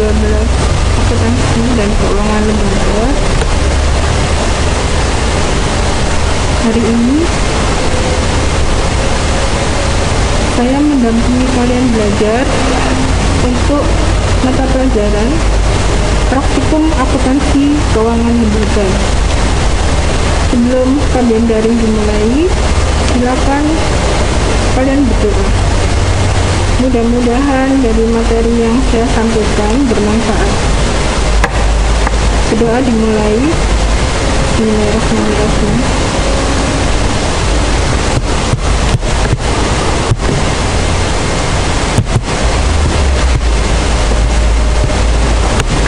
12 akuntansi dan keuangan lembaga. Hari ini saya mendampingi kalian belajar untuk mata pelajaran praktikum akuntansi keuangan lembaga. Sebelum kajian daring dimulai, silakan kalian berdoa. Mudah-mudahan dari materi yang saya sampaikan bermanfaat. Berdoa dimulai. Bismillahirrahmanirrahim.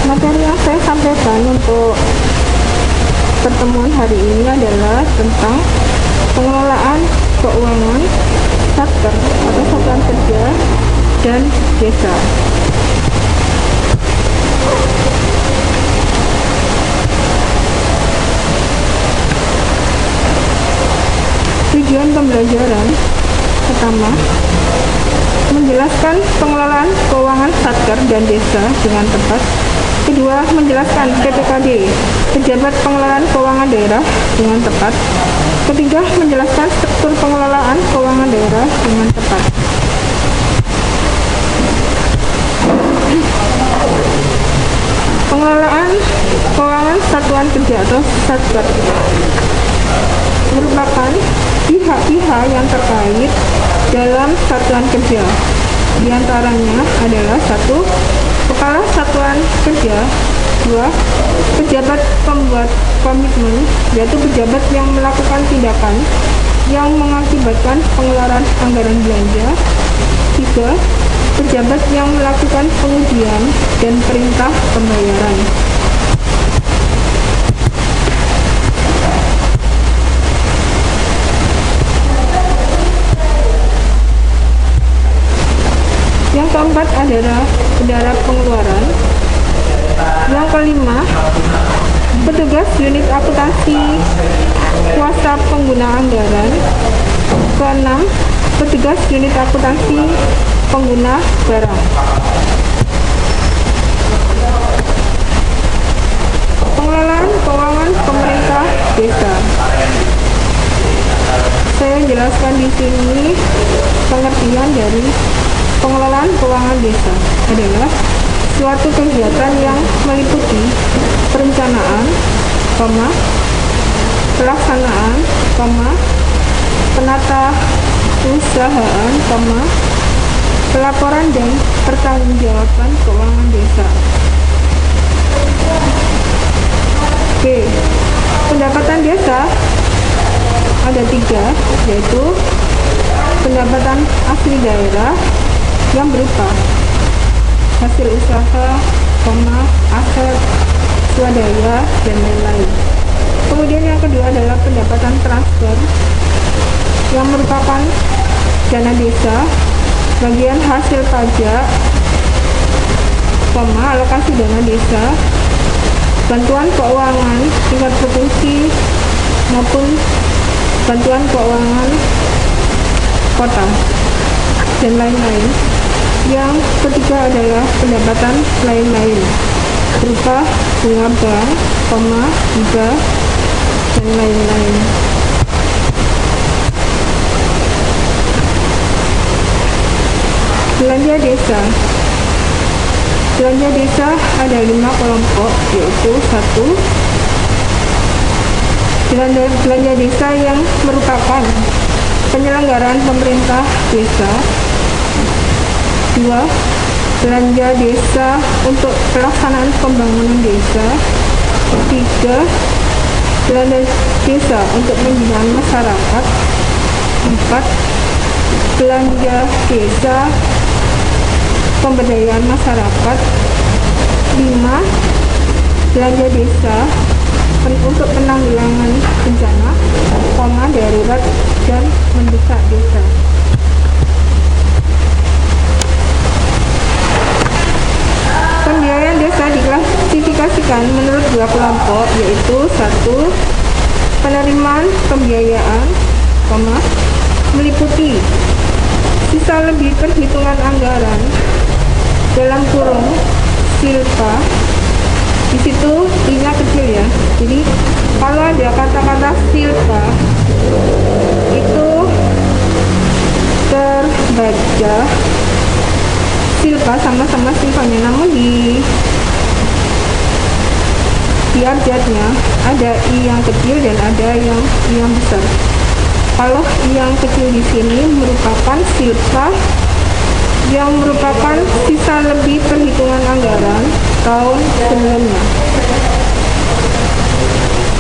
Materi yang saya sampaikan untuk pertemuan hari ini adalah tentang pengelolaan keuangan satker atau satuan kerja dan desa. Tujuan pembelajaran pertama, menjelaskan pengelolaan keuangan satker dan desa dengan tepat. Kedua, menjelaskan PPKD, pejabat pengelolaan keuangan daerah dengan tepat. Ketiga, menjelaskan struktur pengelolaan keuangan daerah dengan tepat. Pengelolaan keuangan satuan kerja atau satker merupakan pihak-pihak yang terkait dalam satuan kerja. Di antaranya adalah 1. Kepala Satuan Kerja. 2. Pejabat pembuat komitmen, yaitu pejabat yang melakukan tindakan yang mengakibatkan pengeluaran anggaran belanja. 3. Pejabat yang melakukan pengujian dan perintah pembayaran. Yang keempat adalah bendahara pengeluaran. Yang kelima, petugas unit akuntansi kuasa pengguna anggaran. Keenam, petugas unit akuntansi pengguna barang. Pengelolaan keuangan pemerintah desa. Saya jelaskan di sini pengertian dari pengelolaan keuangan desa adalah suatu kegiatan yang meliputi perencanaan, pelaksanaan, penata usahaan, pelaporan dan pertanggungjawaban keuangan desa. Oke, pendapatan desa ada 3, yaitu pendapatan asli daerah yang berupa hasil usaha, aset, swadaya, dan lain-lain. Kemudian yang kedua adalah pendapatan transfer yang merupakan dana desa, bagian hasil pajak, alokasi dana desa, bantuan keuangan tingkat provinsi maupun bantuan keuangan kota, dan lain-lain. Yang ketiga adalah pendapatan lain-lain berupa bunga bank, hibah, dan lain-lain. Belanja desa. Belanja desa ada 5 kelompok, yaitu 1. Belanja desa yang merupakan penyelenggaraan pemerintah desa. 2. Belanja desa untuk pelaksanaan pembangunan desa. 3. Belanja desa untuk pembinaan masyarakat. 4. Belanja desa pemberdayaan masyarakat. 5. Belanja desa untuk penanggulangan bencana, darurat, dan mendesak desa. Pembiayaan desa diklasifikasikan menurut 2 kelompok, yaitu 1. Penerimaan pembiayaan, meliputi sisa lebih perhitungan anggaran dalam kurung silpa. Di situ i-nya kecil ya. Jadi kalau ada kata-kata silpa itu terbaca silpa sama-sama silpanya, namun di abjadnya ada i yang kecil dan ada yang i yang besar. Kalau i yang kecil di sini merupakan silpa yang merupakan sisa lebih perhitungan anggaran tahun sebelumnya.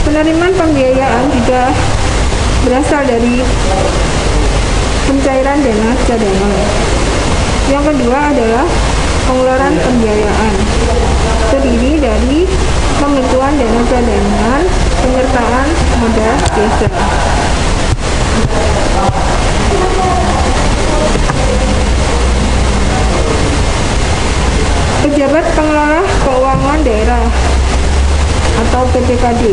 Penerimaan pembiayaan juga berasal dari pencairan dana cadangan. Yang kedua adalah pengeluaran pembiayaan, terdiri dari pembentukan dana cadangan, penyertaan modal desa. Pejabat Pengelola Keuangan Daerah atau PPKD.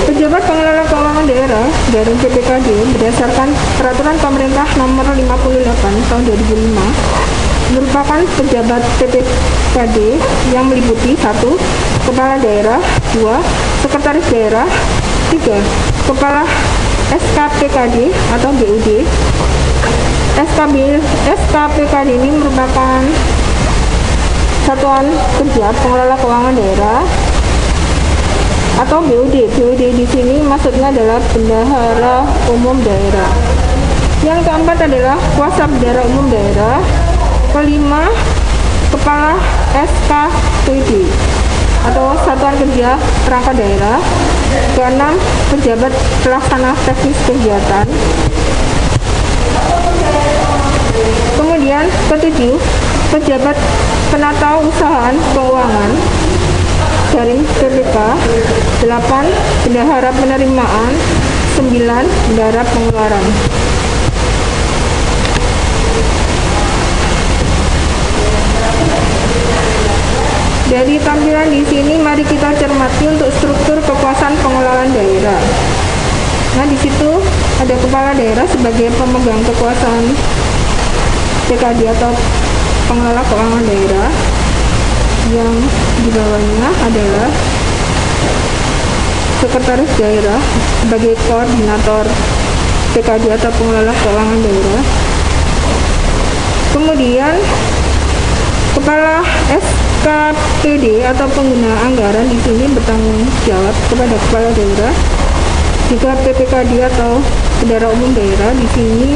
Pejabat Pengelola Keuangan Daerah dari PPKD berdasarkan Peraturan Pemerintah Nomor 58 Tahun 2005 merupakan pejabat PPKD yang meliputi 1. Kepala Daerah, 2. Sekretaris Daerah, 3. Kepala SKPKD atau BUD. SKPKD ini merupakan Satuan Kerja Pengelola Keuangan Daerah atau BUD. BUD di sini maksudnya adalah Bendahara Umum Daerah. Yang keempat adalah Kuasa Bendahara Umum Daerah. Kelima, Kepala SKPD atau Satuan Kerja Perangkat Daerah. Keenam, Pejabat Pelaksana Teknis Kegiatan. Kemudian ketujuh, Pejabat Penata Usahaan Keuangan dari PPK. 8. Bendahara Penerimaan. 9. Bendahara Pengeluaran. Dari tampilan di sini mari kita cermati untuk struktur kekuasaan pengelolaan daerah. Nah, di situ ada kepala daerah sebagai pemegang kekuasaan PKD atau pengelola keuangan daerah. Yang di bawahnya adalah sekretaris daerah sebagai koordinator PKD atau pengelola keuangan daerah. Kemudian kepala SKPD atau pengguna anggaran di sini bertanggung jawab kepada kepala daerah. Juga PPKD atau Bendahara Umum Daerah di sini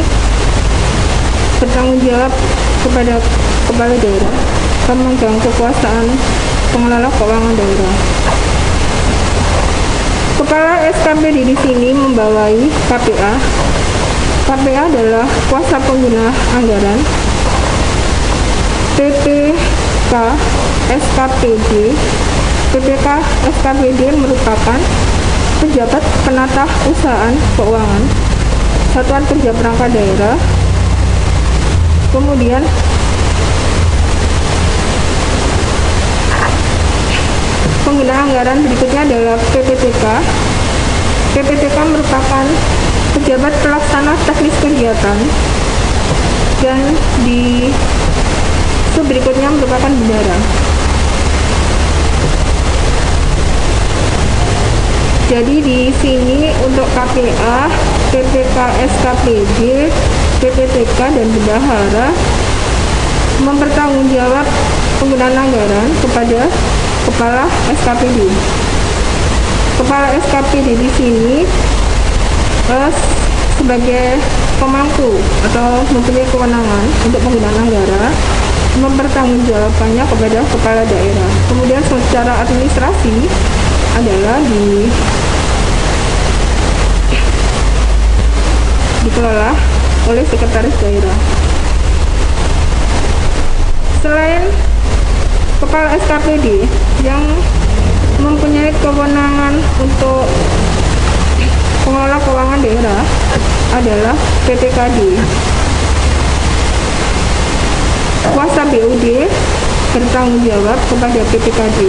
bertanggung jawab kepada kepala daerah, pemegang kekuasaan pengelola keuangan daerah. Kepala SKPD di sini membawai KPA. KPA adalah kuasa pengguna anggaran. PPK SKPD. PPK SKPD merupakan pejabat penata usahaan keuangan Satuan Kerja Perangkat Daerah. Kemudian pengguna anggaran berikutnya adalah PPTK. PPTK merupakan pejabat pelaksana teknis kegiatan, dan di berikutnya merupakan bendahara. Jadi di sini untuk KPA, PPK SKPD, PPTK dan bendahara mempertanggungjawab penggunaan anggaran kepada kepala SKPD. Kepala SKPD di sini sebagai pemangku atau mempunyai kewenangan untuk penggunaan anggaran, mempertanggungjawabannya kepada kepala daerah. Kemudian secara administrasi adalah dikelola oleh sekretaris daerah. Selain kepala SKPD yang mempunyai kewenangan untuk pengelola keuangan daerah adalah PPKD. Kuasa BUD bertanggung jawab kepada PPKD.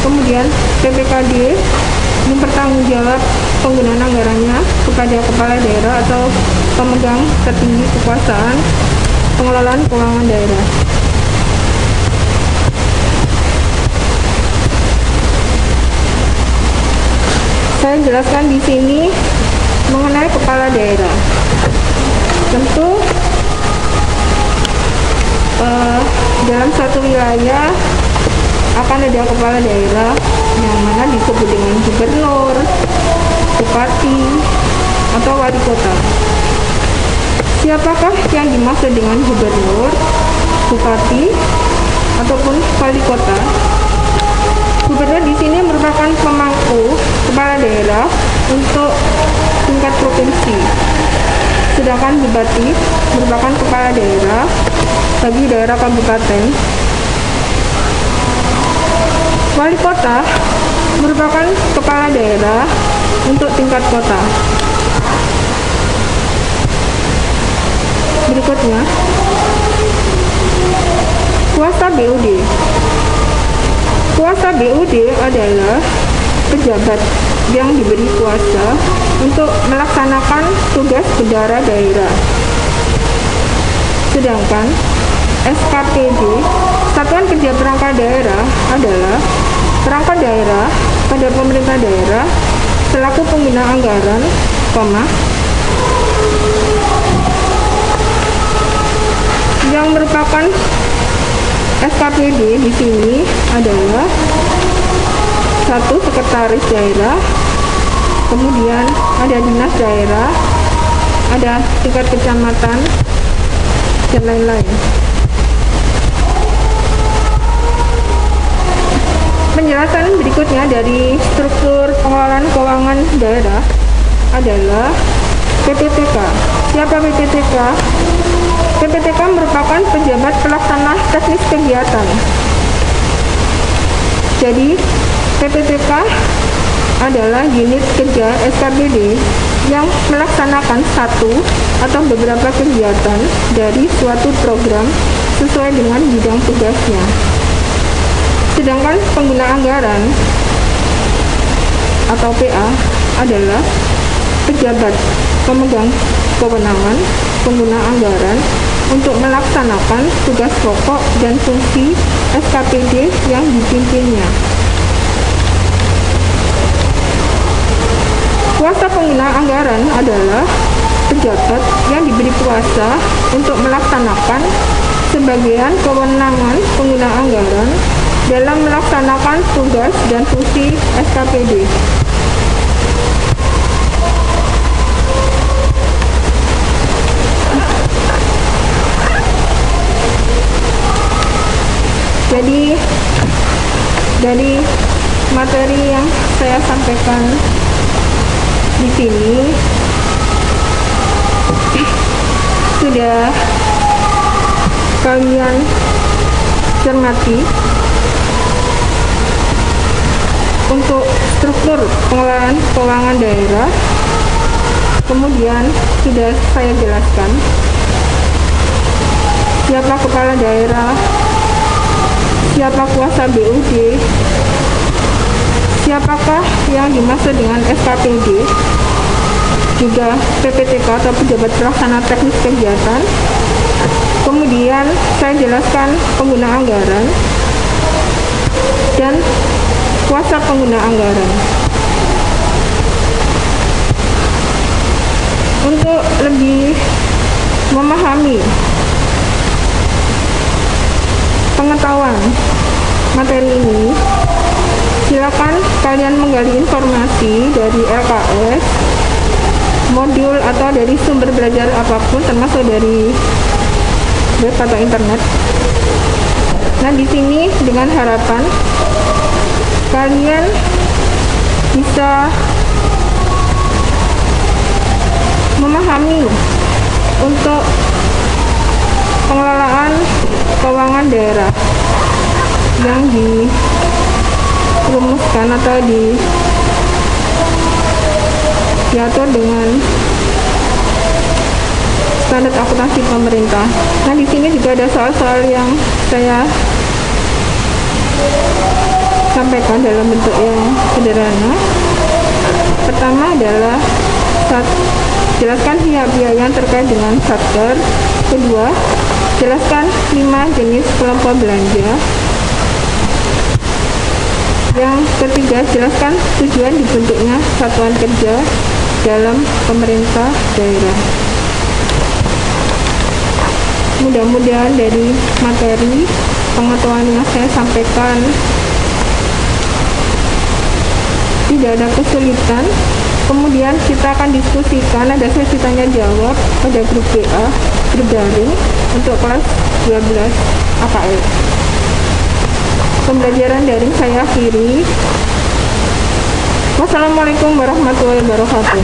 Kemudian PPKD mempertanggung jawab penggunaan anggarannya kepada kepala daerah atau pemegang tertinggi kekuasaan pengelolaan keuangan daerah. Saya jelaskan di sini mengenai kepala daerah. Tentu dalam satu wilayah akan ada kepala daerah yang mana disebut dengan gubernur, bupati, atau wali kota. Siapakah yang dimaksud dengan gubernur, bupati, ataupun wali kota? Gubernur di sini merupakan pemangku kepala daerah untuk tingkat provinsi, sedangkan bupati merupakan kepala daerah bagi daerah kabupaten. Wali kota merupakan kepala daerah untuk tingkat kota. Berikutnya, kuasa BUD. Kuasa BUD adalah pejabat yang diberi kuasa untuk melaksanakan tugas bendahara daerah. Sedangkan SKPD, Satuan Kerja Perangkat Daerah, adalah perangkat daerah pada pemerintah daerah selaku pengguna anggaran, yang merupakan SKPD di sini adalah satu sekretaris daerah, kemudian ada dinas daerah, ada tingkat kecamatan, dan lain-lain. Penjelasan berikutnya dari struktur pengelolaan keuangan daerah adalah PPTK. Siapa PPTK? PPTK merupakan pejabat pelaksana teknis kegiatan. Jadi, PPTK adalah unit kerja SKPD yang melaksanakan satu atau beberapa kegiatan dari suatu program sesuai dengan bidang tugasnya. Sedangkan pengguna anggaran atau PA adalah pejabat pemegang kewenangan pengguna anggaran untuk melaksanakan tugas pokok dan fungsi SKPD yang dipimpinnya. Kuasa pengguna anggaran adalah pejabat yang diberi kuasa untuk melaksanakan sebagian kewenangan pengguna anggaran dalam melaksanakan tugas dan fungsi SKPD. Jadi dari materi yang saya sampaikan di sini sudah kalian cermati untuk struktur pengelolaan keuangan daerah. Kemudian sudah saya jelaskan siapa kepala daerah, siapa kuasa BUD, siapakah yang dimaksud dengan SKPD, juga PPTK atau pejabat pelaksana teknis kegiatan. Kemudian saya jelaskan pengguna anggaran dan kuasa pengguna anggaran. Untuk lebih memahami pengetahuan materi ini, silakan kalian menggali informasi dari LKS, modul atau dari sumber belajar apapun, termasuk dari web atau internet. Nah, di sini dengan harapan kalian bisa memahami untuk pengelolaan keuangan daerah yang dirumuskan atau diatur dengan standar akuntansi pemerintah. Nah, di sini juga ada soal-soal yang saya sampaikan dalam bentuk yang sederhana. Pertama adalah jelaskan pihak-pihak yang terkait dengan satker. Kedua, jelaskan 5 jenis kelompok belanja. Yang ketiga, jelaskan tujuan dibentuknya satuan kerja dalam pemerintah daerah. Mudah-mudahan dari materi pengetahuan yang saya sampaikan tidak ada kesulitan. Kemudian kita akan diskusikan, ada sesi tanya jawab pada grup WA berdaring untuk kelas 12 AKL. Pembelajaran daring saya akhiri. Wassalamualaikum warahmatullahi wabarakatuh.